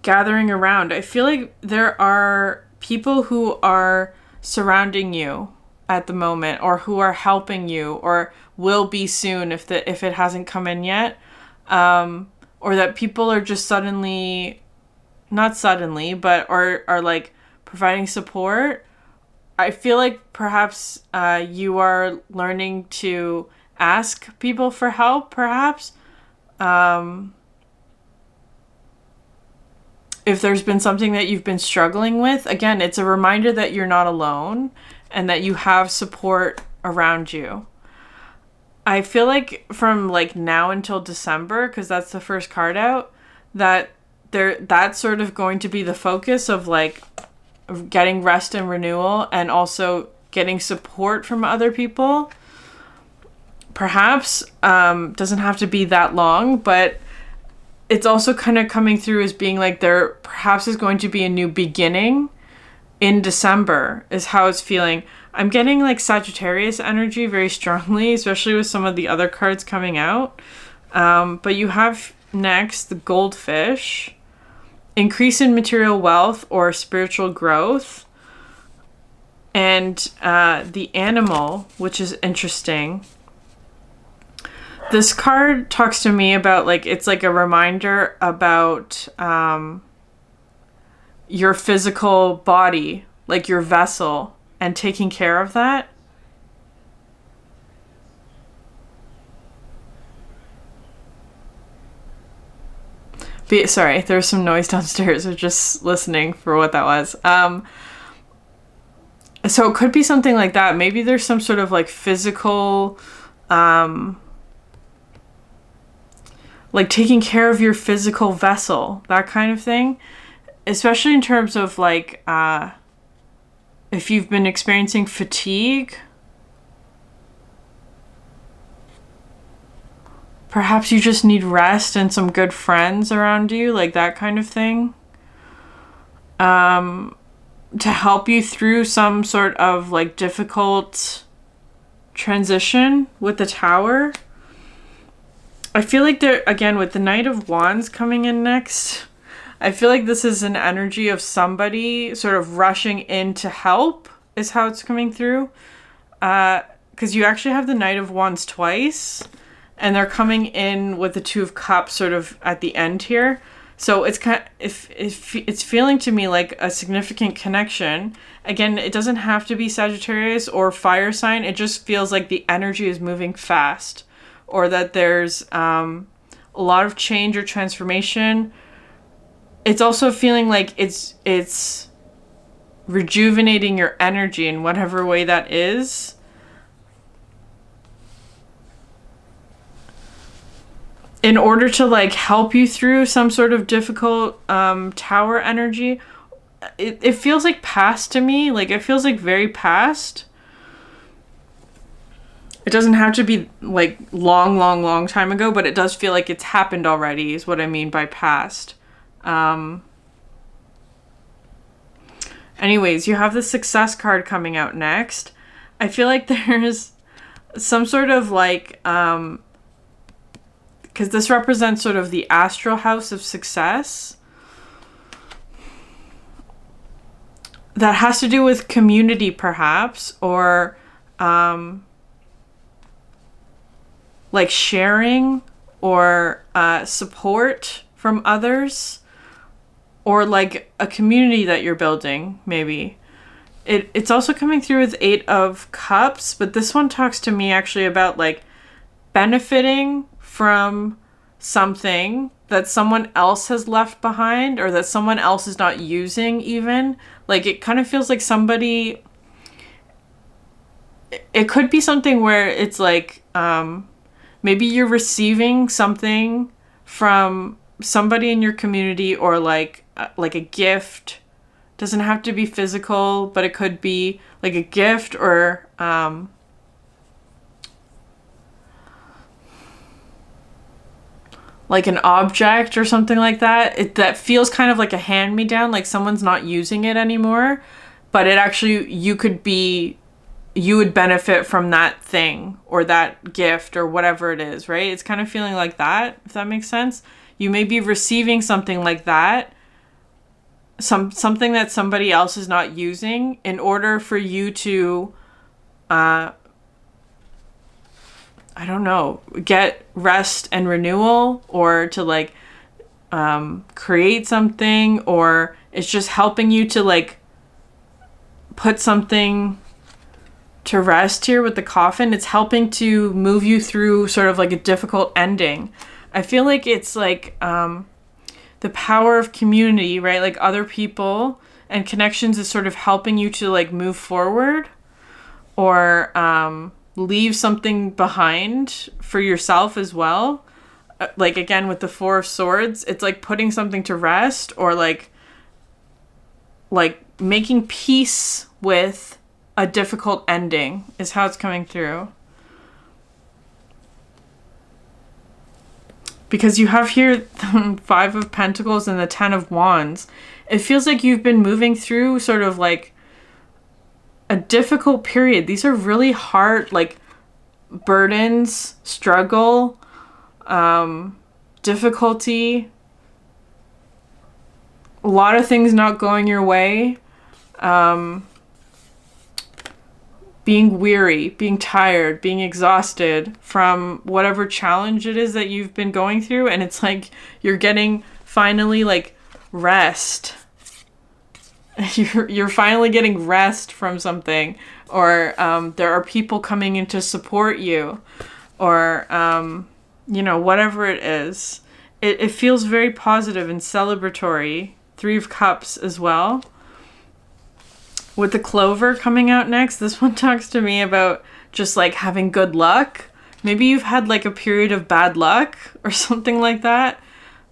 gathering around. I feel like there are people who are surrounding you at the moment, or who are helping you, or will be soon if it hasn't come in yet, or that people are just not suddenly, but are like providing support. I feel like perhaps you are learning to ask people for help, perhaps. If there's been something that you've been struggling with, again, it's a reminder that you're not alone and that you have support around you. I feel like from like now until December, because that's the first card out, that's sort of going to be the focus of like getting rest and renewal, and also getting support from other people. Perhaps doesn't have to be that long, but it's also kind of coming through as being like there perhaps is going to be a new beginning in December, is how it's feeling. I'm getting like Sagittarius energy very strongly, especially with some of the other cards coming out. But you have next the Goldfish, increase in material wealth or spiritual growth, and the Animal, which is interesting. This card talks to me about like, it's like a reminder about your physical body, like your vessel, and taking care of that. Sorry, there's some noise downstairs. I was just listening for what that was. So it could be something like that. Maybe there's some sort of like physical, like taking care of your physical vessel, that kind of thing. Especially in terms of like, if you've been experiencing fatigue, perhaps you just need rest and some good friends around you, like that kind of thing. To help you through some sort of like difficult transition with the Tower. I feel like there, again, with the Knight of Wands coming in next, I feel like this is an energy of somebody sort of rushing in to help, is how it's coming through. Because you actually have the Knight of Wands twice, and they're coming in with the Two of Cups sort of at the end here. So it's kind of, if it's feeling to me like a significant connection. Again, it doesn't have to be Sagittarius or fire sign. It just feels like the energy is moving fast, or that there's a lot of change or transformation. It's also feeling like it's rejuvenating your energy in whatever way that is. In order to like help you through some sort of difficult Tower energy. It feels like past to me. Like it feels like very past. It doesn't have to be like long time ago, but it does feel like it's happened already, is what I mean by past. Anyways, you have the Success card coming out next. I feel like there's some sort of like, because this represents sort of the astral house of success. That has to do with community, perhaps, or like sharing or support from others, or like a community that you're building, maybe. It's also coming through with 8 of Cups, but this one talks to me actually about like benefiting from something that someone else has left behind, or that someone else is not using even. Like it kind of feels like somebody, it could be something where it's like maybe you're receiving something from somebody in your community, or like a gift. Doesn't have to be physical, but it could be like a gift, or like an object or something like that. That feels kind of like a hand-me-down, like someone's not using it anymore, but it actually, you would benefit from that thing or that gift or whatever it is, right? It's kind of feeling like that, if that makes sense. You may be receiving something like that, something that somebody else is not using, in order for you to I don't know, get rest and renewal, or to like create something, or it's just helping you to like put something to rest here with the coffin. It's helping to move you through sort of like a difficult ending. I feel like it's like the power of community, right? Like other people and connections is sort of helping you to like move forward, or leave something behind for yourself as well. Like again, with the Four of Swords, it's like putting something to rest, or like making peace with a difficult ending is how it's coming through. Because you have here the Five of Pentacles and the Ten of Wands. It feels like you've been moving through sort of like a difficult period. These are really hard, like burdens, struggle, difficulty, a lot of things not going your way, being weary, being tired, being exhausted from whatever challenge it is that you've been going through. And it's like you're getting finally like rest. You're finally getting rest from something, or there are people coming in to support you, or whatever it is. It feels very positive and celebratory. Three of Cups as well. With the Clover coming out next, this one talks to me about just like having good luck. Maybe you've had like a period of bad luck or something like that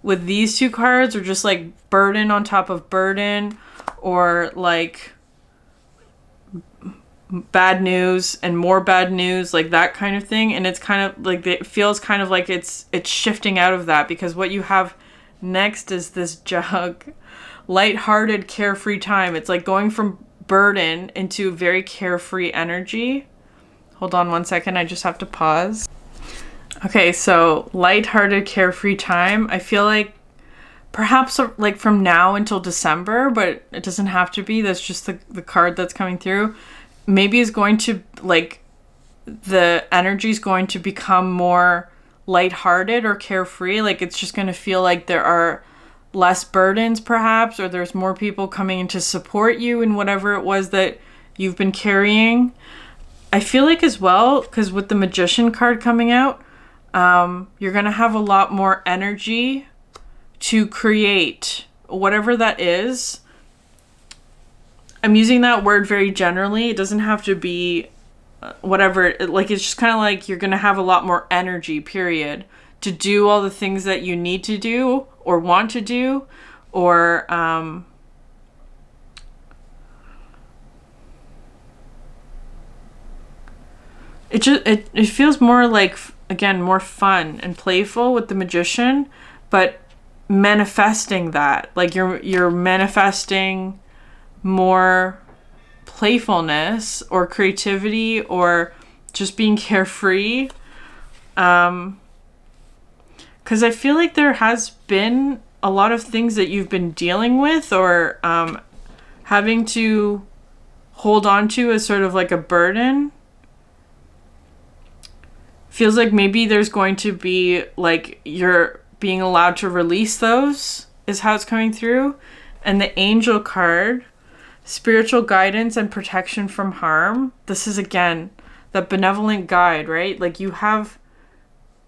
with these two cards, or just like burden on top of burden, or like bad news and more bad news, like that kind of thing. And it's kind of like, it feels kind of like it's shifting out of that, because what you have next is this Jug. Lighthearted, carefree time. It's like going from burden into very carefree energy. Hold on one second, I just have to pause. Okay, so lighthearted, carefree time. I feel like perhaps like from now until December, but it doesn't have to be. That's just the card that's coming through. Maybe is going to like, the energy is going to become more lighthearted or carefree. Like it's just going to feel like there are less burdens perhaps, or there's more people coming in to support you in whatever it was that you've been carrying. I feel like as well, because with the Magician card coming out, you're going to have a lot more energy to create whatever that is. I'm using that word very generally. It doesn't have to be whatever. Like it's just kind of like you're going to have a lot more energy, period, to do all the things that you need to do or want to do, or it feels more like, again, more fun and playful with the Magician, but manifesting that, like you're manifesting more playfulness or creativity, or just being carefree. Because I feel like there has been a lot of things that you've been dealing with, or having to hold on to as sort of like a burden. Feels like maybe there's going to be like you're being allowed to release those, is how it's coming through. And the Angel card, spiritual guidance and protection from harm. This is again the benevolent guide, right? Like you have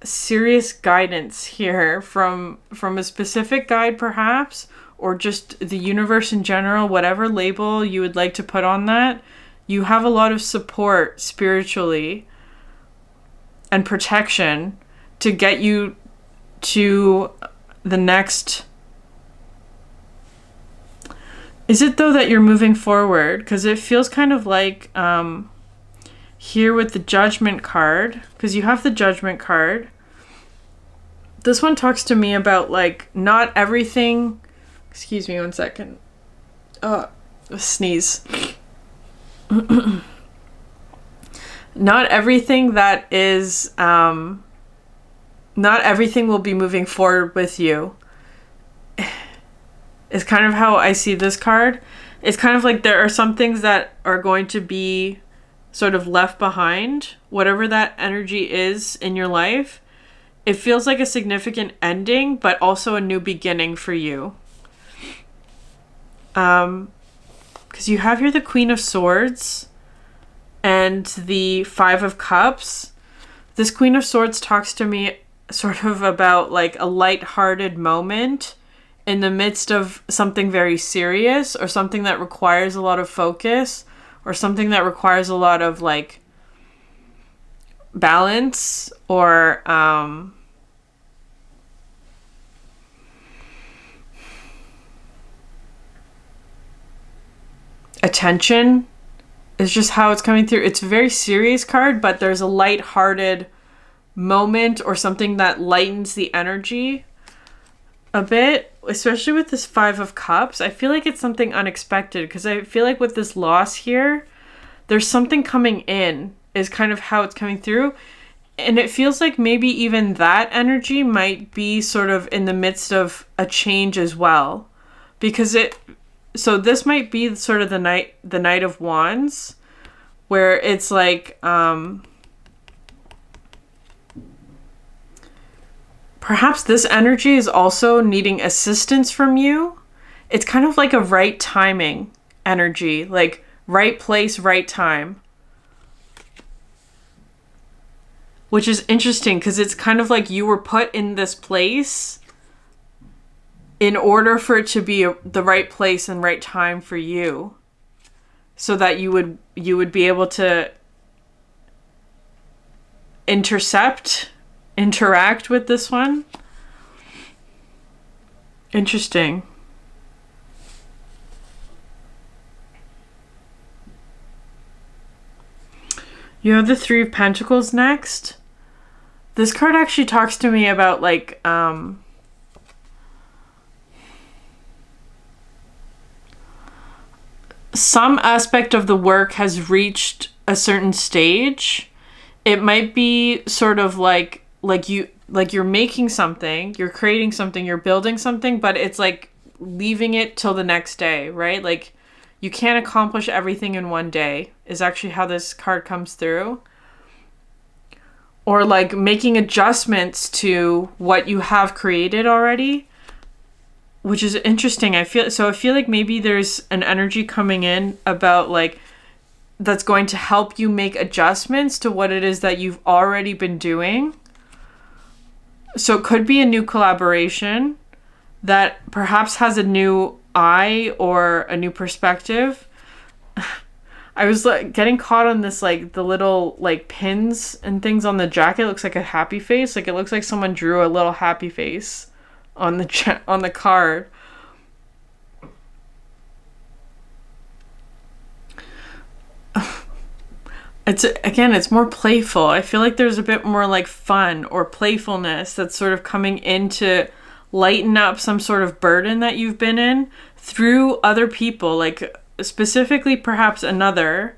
serious guidance here from a specific guide perhaps, or just the universe in general, whatever label you would like to put on that. You have a lot of support spiritually and protection to get you to the next... Is it though that you're moving forward? Because it feels kind of like here with the Judgment card, because you have the Judgment card. This one talks to me about like not everything... Excuse me one second. A sneeze. Not everything that is... not everything will be moving forward with you. Is kind of how I see this card. It's kind of like there are some things that are going to be sort of left behind, whatever that energy is in your life. It feels like a significant ending, but also a new beginning for you. Because you have here the Queen of Swords and the Five of Cups. This Queen of Swords talks to me sort of about like a light-hearted moment in the midst of something very serious, or something that requires a lot of focus, or something that requires a lot of like balance, or attention is just how it's coming through. It's a very serious card, but there's a light-hearted moment or something that lightens the energy a bit, especially with this Five of Cups. I feel like it's something unexpected, because I feel like with this loss here, there's something coming in, is kind of how it's coming through. And it feels like maybe even that energy might be sort of in the midst of a change as well. Because so this might be sort of the Knight of Wands, where it's like, perhaps this energy is also needing assistance from you. It's kind of like a right timing energy, like right place, right time. Which is interesting, because it's kind of like you were put in this place in order for it to be the right place and right time for you, so that you would be able to interact with this one. Interesting. You have the Three of Pentacles next. This card actually talks to me about like some aspect of the work has reached a certain stage. It might be sort of like you're making something, you're creating something, you're building something, but it's like leaving it till the next day, right? Like you can't accomplish everything in one day, is actually how this card comes through. Or like making adjustments to what you have created already, which is interesting. I feel like maybe there's an energy coming in about like that's going to help you make adjustments to what it is that you've already been doing. So it could be a new collaboration that perhaps has a new eye or a new perspective. I was like getting caught on this, like the little like pins and things on the jacket. It looks like a happy face. Like it looks like someone drew a little happy face on the card. It's more playful. I feel like there's a bit more like fun or playfulness that's sort of coming in to lighten up some sort of burden that you've been in through other people, like specifically perhaps another,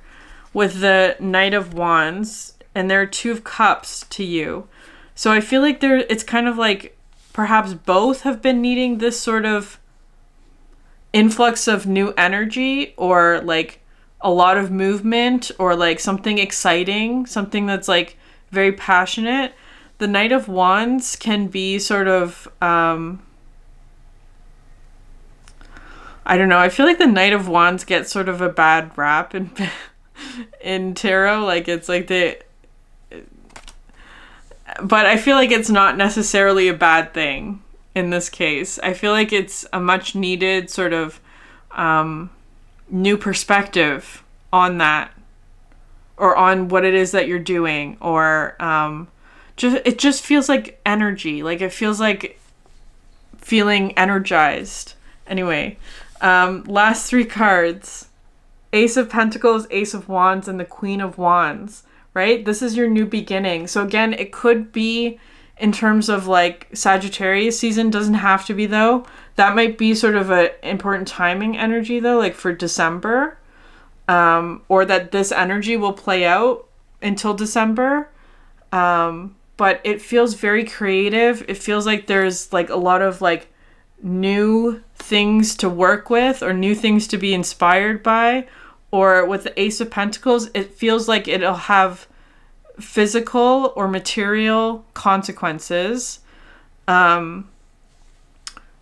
with the Knight of Wands, and there are Two of Cups to you. So I feel like it's kind of like perhaps both have been needing this sort of influx of new energy, or like a lot of movement, or like something exciting, something that's like very passionate. The Knight of Wands can be sort of, I don't know. I feel like the Knight of Wands gets sort of a bad rap in tarot. Like it's like but I feel like it's not necessarily a bad thing in this case. I feel like it's a much needed sort of new perspective on that, or on what it is that you're doing, or it just feels like energy. Like it feels feeling energized. Anyway, last 3 cards. Ace of Pentacles, Ace of Wands, and the Queen of Wands, right? This is your new beginning. So again, it could be in terms of like Sagittarius season, doesn't have to be though. That might be sort of an important timing energy though, like for December, or that this energy will play out until December. But it feels very creative. It feels like there's like a lot of like new things to work with or new things to be inspired by. Or with the Ace of Pentacles, it feels like it'll have physical or material consequences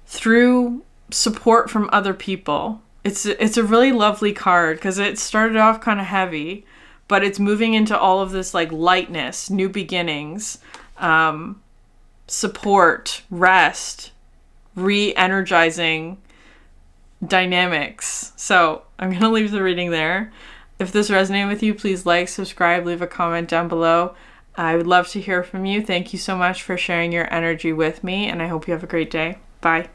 through support from other people. It's a really lovely card because it started off kind of heavy, but it's moving into all of this like lightness, new beginnings, support, rest, re-energizing dynamics. So I'm going to leave the reading there. If this resonated with you, please like, subscribe, leave a comment down below. I would love to hear from you. Thank you so much for sharing your energy with me, and I hope you have a great day. Bye.